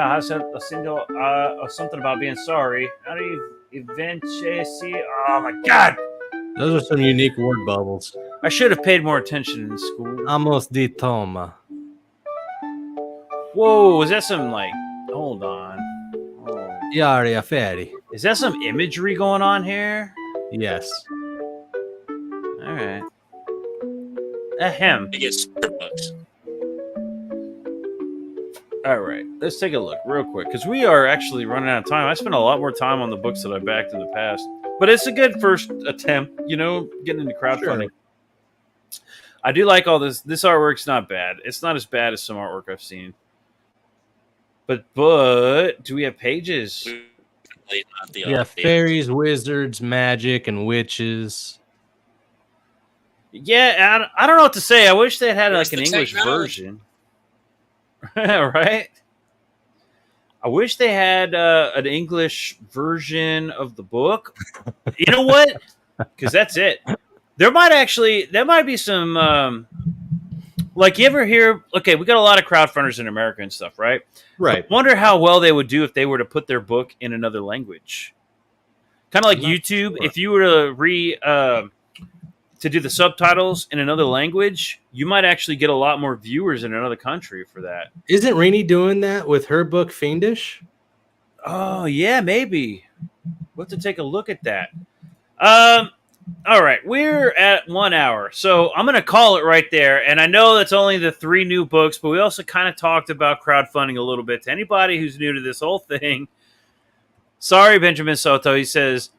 has essendo something about being sorry. Oh my god. Those are some unique word bubbles. I should have paid more attention in school. Amos di Toma. Whoa, is that some like? Hold on. Iaria Ferri. Is that some imagery going on here? Yes. All right. Ahem. He gets $100. All right, let's take a look real quick because we are actually running out of time. I spent a lot more time on the books that I backed in the past, but it's a good first attempt, getting into crowdfunding. Sure. I do like all this. This artwork's not bad. It's not as bad as some artwork I've seen. But do we have pages? Yeah, fairies, wizards, magic, and witches. Yeah, I don't know what to say. I wish they had like an English version. Right? I wish they had an English version of the book. You know what? Because that's it. There might be some, like, you ever hear, okay, we got a lot of crowdfunders in America and stuff, right? Right. I wonder how well they would do if they were to put their book in another language. Kind of like YouTube. Sure. If you were to do the subtitles in another language, you might actually get a lot more viewers in another country for that. Isn't Rini doing that with her book Fiendish? Oh, yeah, maybe. We'll have to take a look at that. All right, we're at 1 hour, so I'm going to call it right there. And I know that's only the 3 new books, but we also kind of talked about crowdfunding a little bit. To anybody who's new to this whole thing, sorry, Benjamin Soto. He says,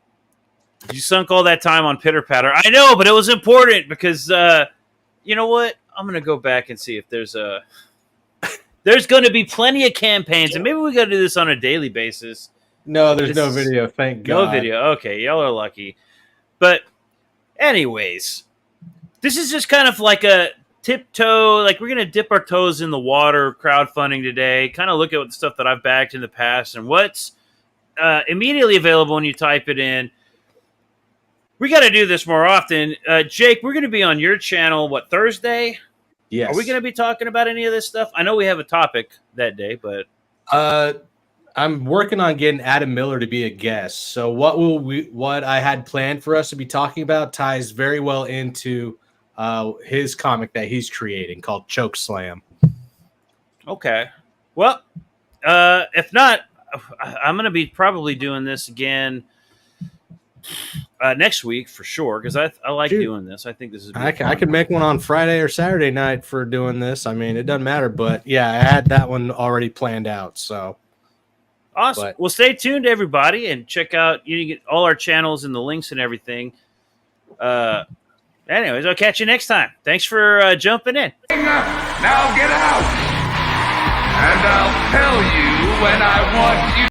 you sunk all that time on Pitter Patter. I know, but it was important because, you know what? I'm going to go back and see if there's going to be plenty of campaigns, and maybe we got to do this on a daily basis. No, there's no video, thank God. No video. Okay, y'all are lucky. But anyways, this is just kind of like a tiptoe, like we're going to dip our toes in the water crowdfunding today, kind of look at the stuff that I've backed in the past and what's immediately available when you type it in. We got to do this more often. Jake, we're going to be on your channel, what, Thursday? Yes. Are we going to be talking about any of this stuff? I know we have a topic that day, but... I'm working on getting Adam Miller to be a guest. So what I had planned for us to be talking about ties very well into his comic that he's creating called Choke Slam. Okay. Well, if not, I'm going to be probably doing this again next week for sure because I like doing this. I think this is. I could make one on Friday or Saturday night for doing this. I mean, it doesn't matter, but yeah, I had that one already planned out. So. Awesome. Well, stay tuned, everybody, and check out. You can get all our channels and the links and everything. Anyways, I'll catch you next time. Thanks for jumping in. Now get out, and I'll tell you when I want you.